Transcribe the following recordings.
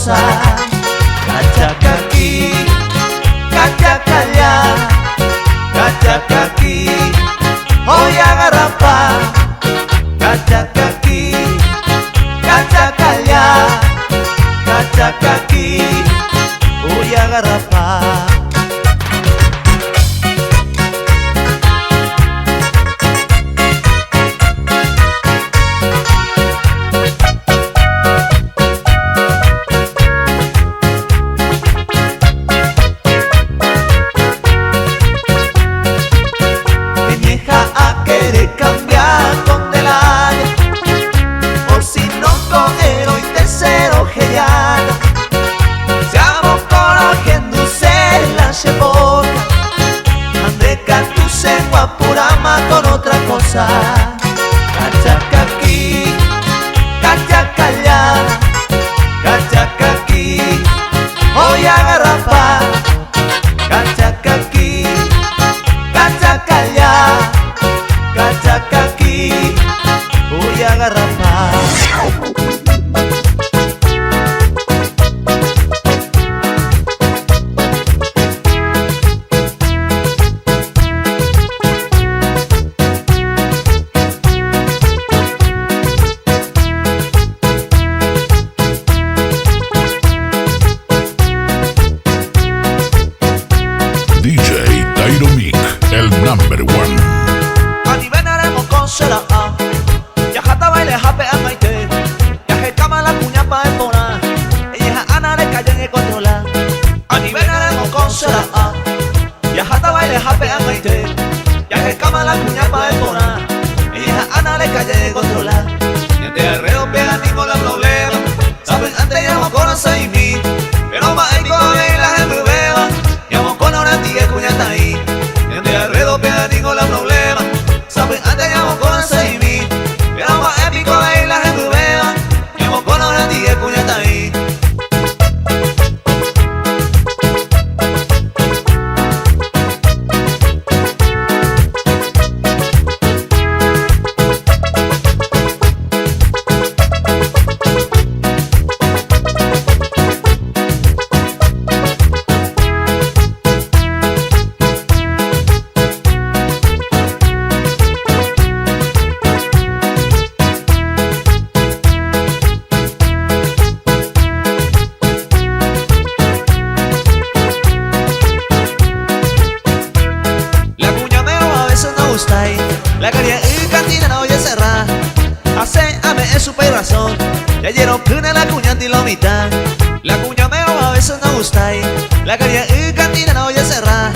cosa. Cachacaqui, cachacallá, cachacaqui, hoy agarrapa. Cachacaqui, cachacallá, cachacaqui, hoy agarrapa. Con otra cosa. Cachacaqui, cachacallá, cachacaqui, hoy agarrapa. Cachacaqui, cachacallá, cachacaqui, hoy agarrapa. El number one. Ani venaremos con cera a. Ya jata baile jape a maite. Ya que cama la cuña pa embona. Ella ana le calle en controla. Ani venaremos con cera a. Ya jata baile jape a maite. Ya que cama la cuña pa embona. Ella ana le calle en controla. Y te arreo pega ni con la problema. Saben antes llamo con seis mil. Pero más hay con la gente beba. Llamo con ahora ti que cuña está ahí. De alrededor pega ni con la problema. Saben antes llamo con 6.000. Pero más épico ahí la gente vea. Llamo con ahora ti que puña está ahí. La calle y cantina no oye cerrar. Hace ame es su razón. Ya lleno cuna la cuña y lo mitad. La cuña meo a veces no gusta. La calle y cantina no oye cerrar.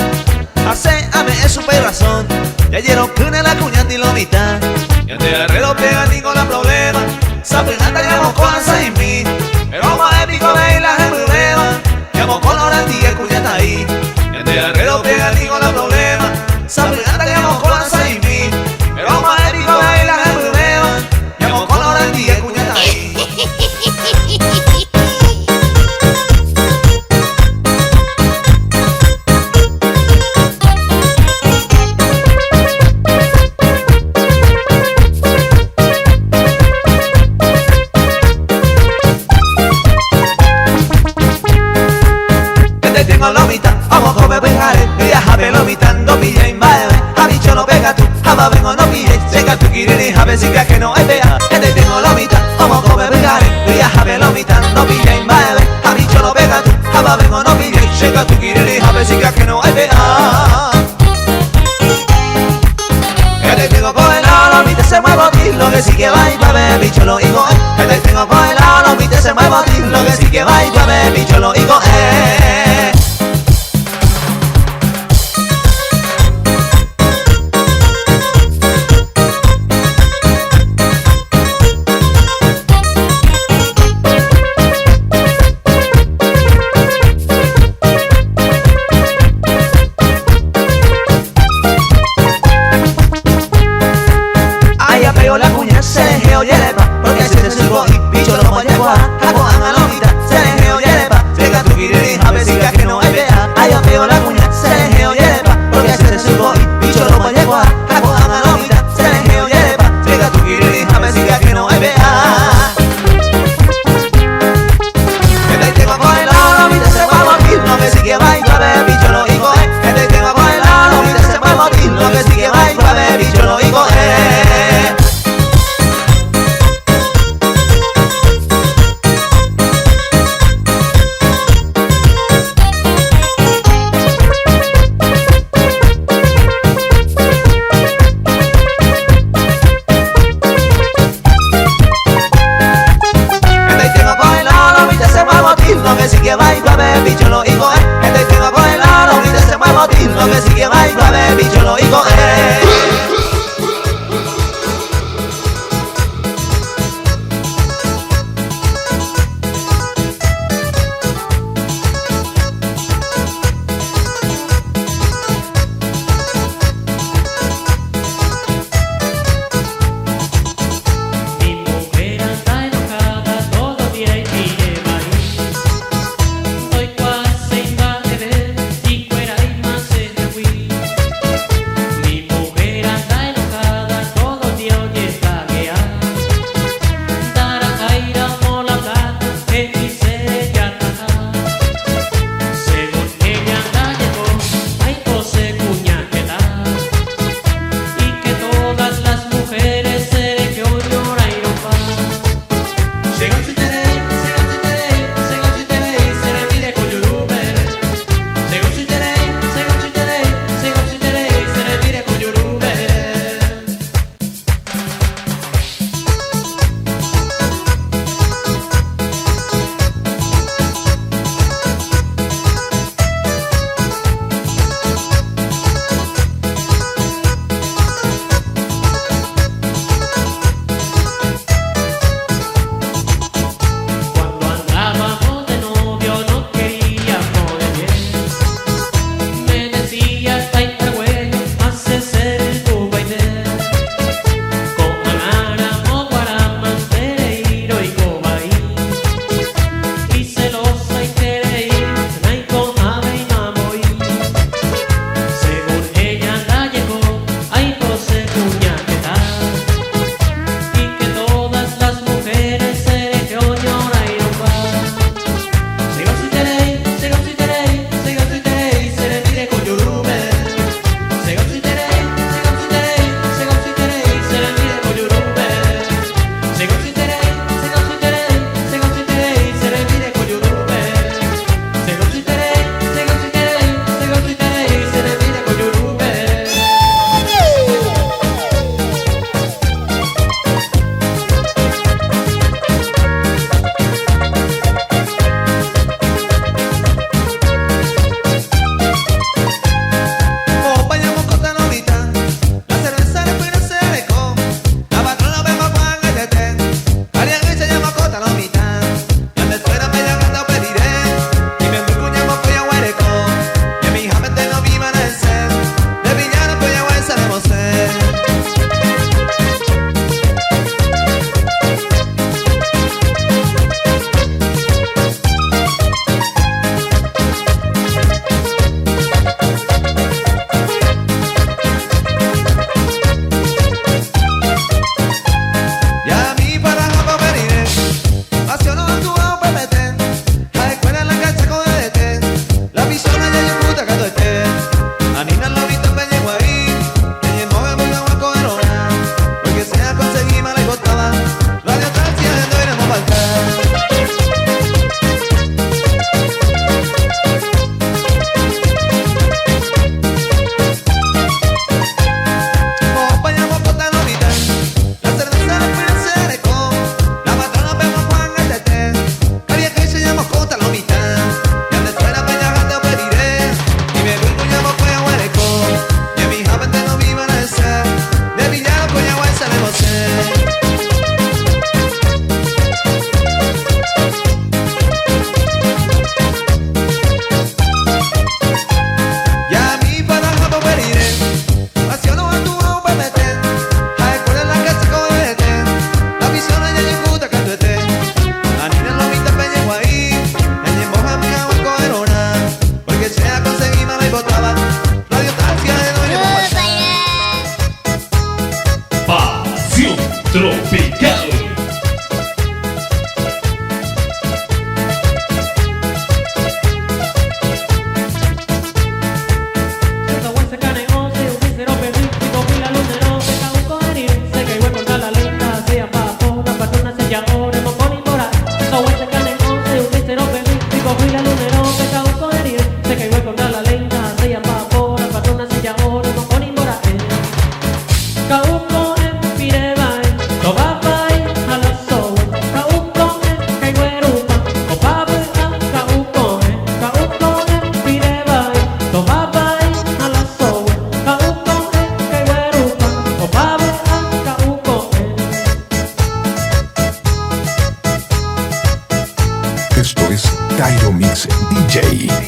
Hace ame es su razón. Ya lleno cuna la cuña y lo mitad. Y ante alrededor pega ni con la problema. Saben hasta llamo con 6.000. Pero más épico de la gente beba. Llamo con la hora y el cuña está ahí. Y ante alrededor pega ni con la problema. Saben hasta llamo con 6.000. Pero más épico de la gente beba. Llamo con la hora y el cuña está ahí. Tengo lomita, vamos a comer bejare. Viaja lomitando, pilla y madre. Ha dicho no pega tú, jamás vengo no pille. Llega tu quiriri, a ver si que no hay pega. Que te tengo lomita, vamos a comer bejare. Viaja lomitando, pilla y madre. Ha dicho no pega tú, jamás vengo no pille. Llega tu quiriri, a ver si que no hay pega. Que te tengo con el lomita, se mueve a ti. Lo que sí que va y pa' ver, bicho lo higo. Que te tengo con el lomita, se mueve a ti. Lo que sí que va y pa' ver, bicho lo higo. La cuña se le oye lepa, porque si se subo y bicho lo voy a guardar. Hago a la lomita, se le DJ.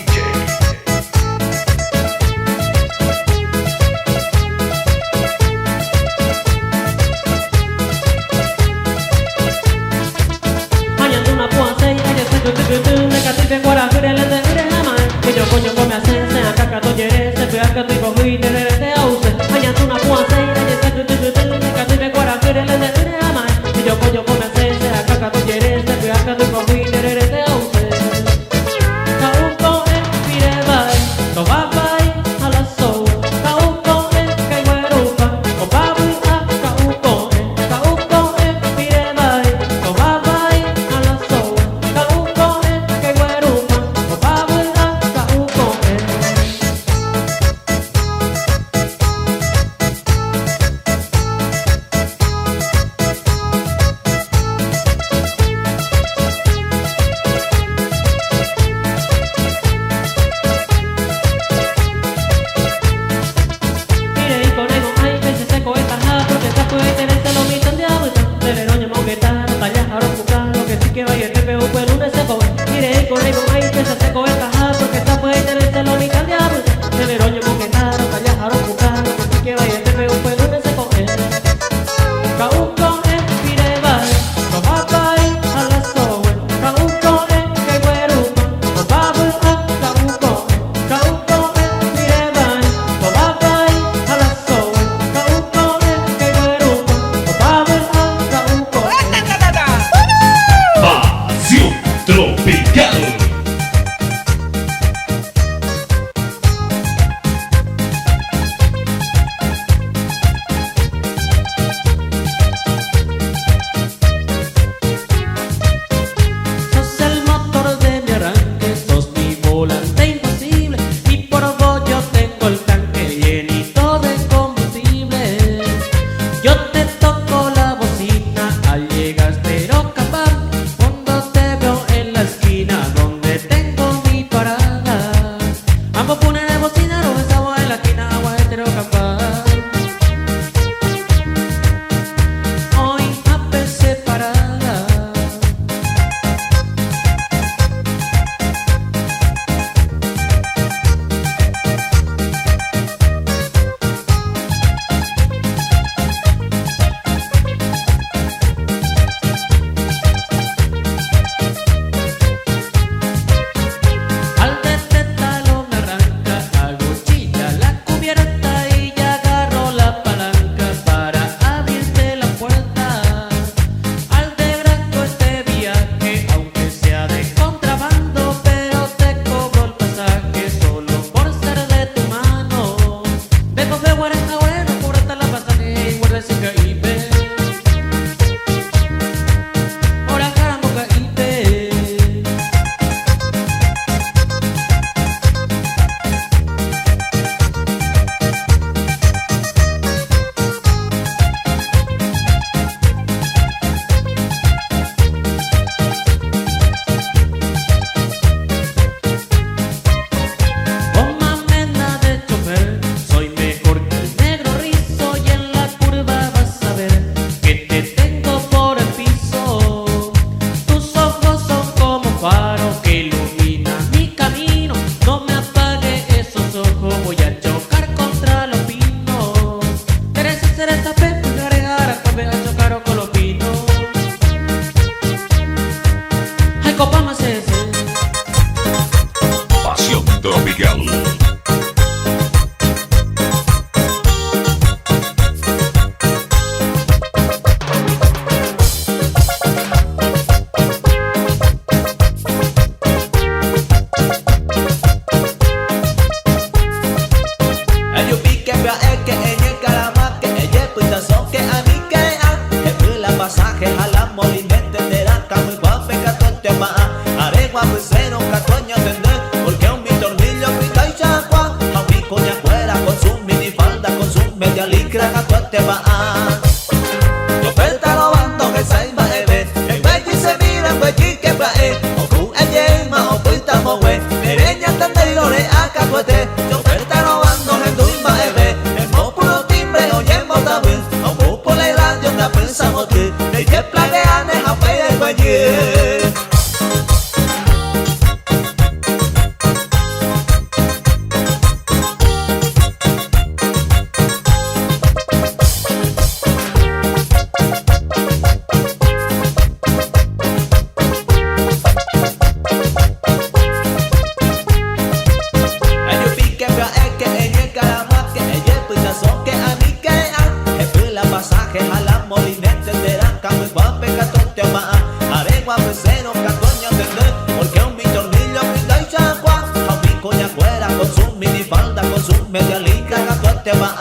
te va.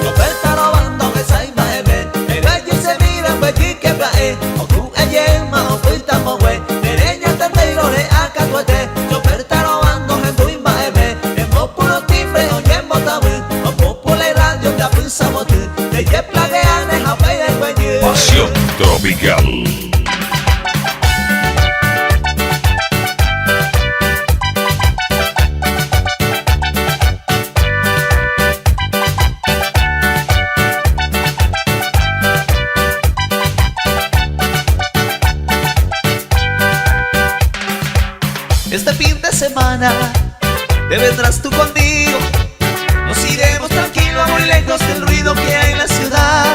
Oferta robando que sai maebe, pero allí se mira allí que plae. O tú ella ma o fuita mowe, dereña tante y lore acá tuete. Oferta robando que tú maebe, en vos puro timbre o en botabu, o popule radio te apisa bote, de ye plaguean en jape y el güey. Pasión tropical. Este fin de semana te vendrás tú conmigo. Nos iremos tranquilos muy lejos del ruido que hay en la ciudad.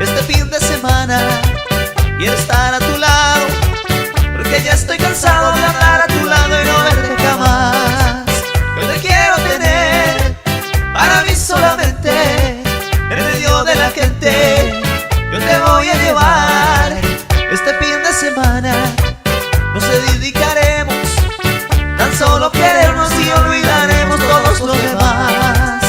Este fin de semana quiero estar a tu lado, porque ya estoy cansado de andar a tu lado y no verte jamás. Yo te quiero tener para mí solamente, en medio de la gente. Yo te voy a llevar. Este fin de semana nos dedicaremos tan solo querernos y olvidaremos todos los demás.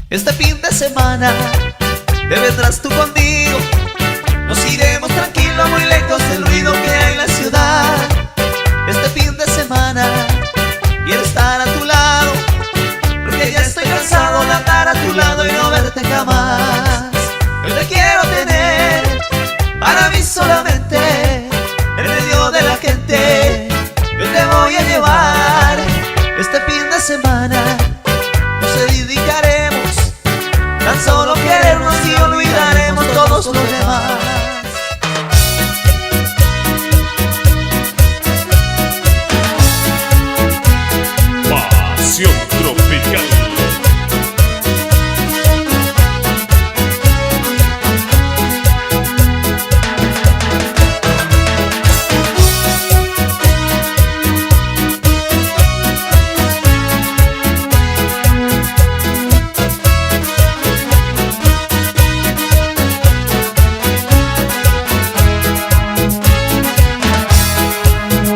Este fin de semana te vendrás tú conmigo. Nos iremos tranquilos muy lejos del ruido que hay en la ciudad. Este fin de semana quiero estar a tu lado, porque ya estoy cansado de andar a tu lado y no verte jamás. Yo te quiero tener para mí solamente, en medio de la gente. Yo te voy a llevar. Este fin de semana nos dedicaremos tan solo querernos y olvidaremos todos los demás. Pasión tropical.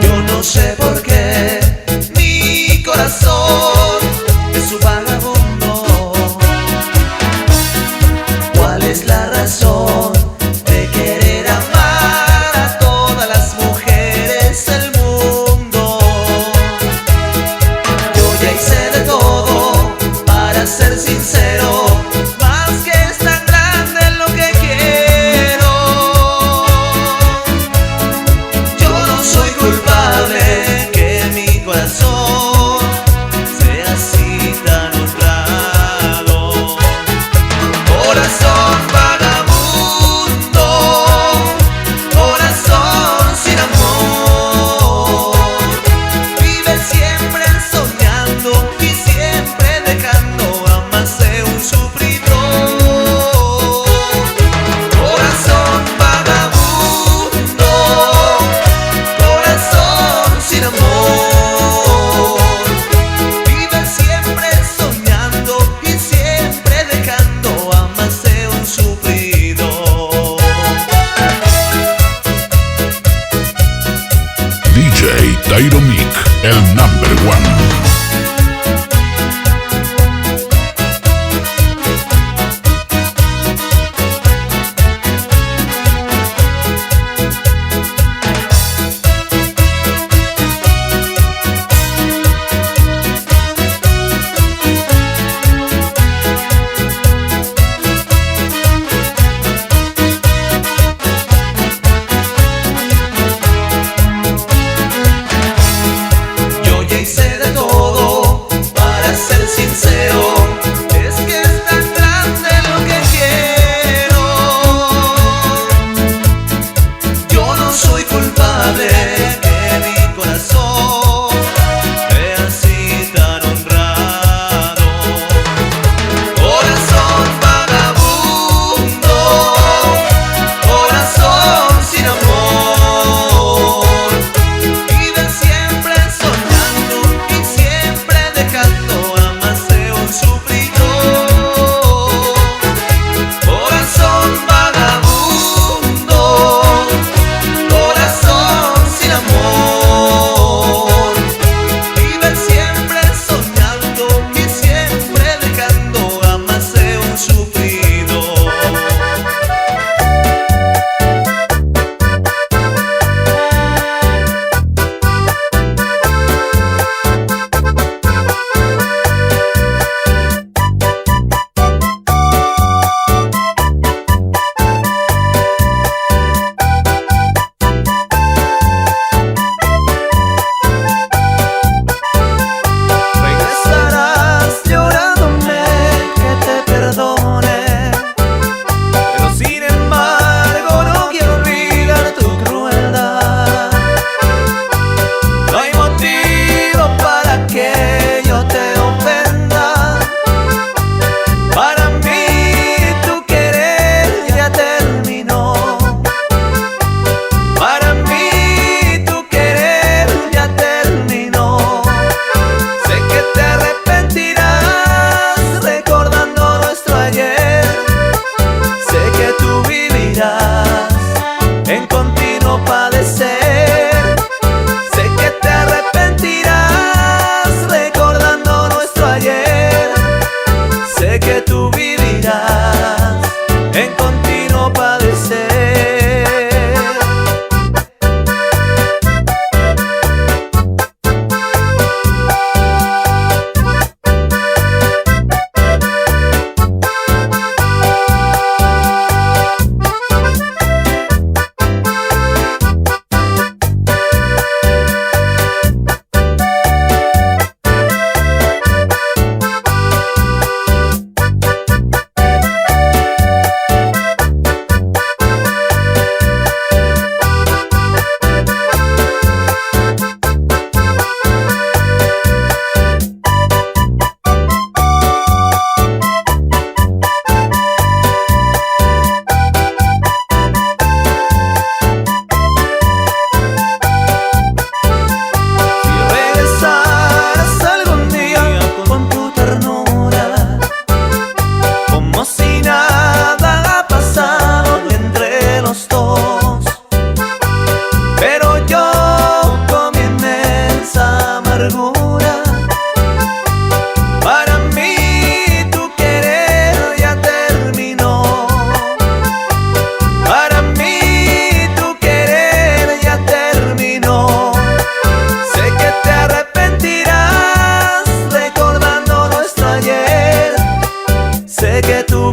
Yo no sé por qué mi corazón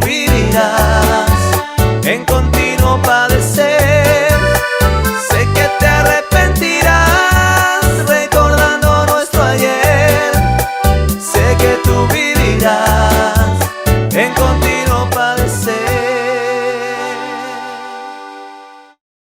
vivirás.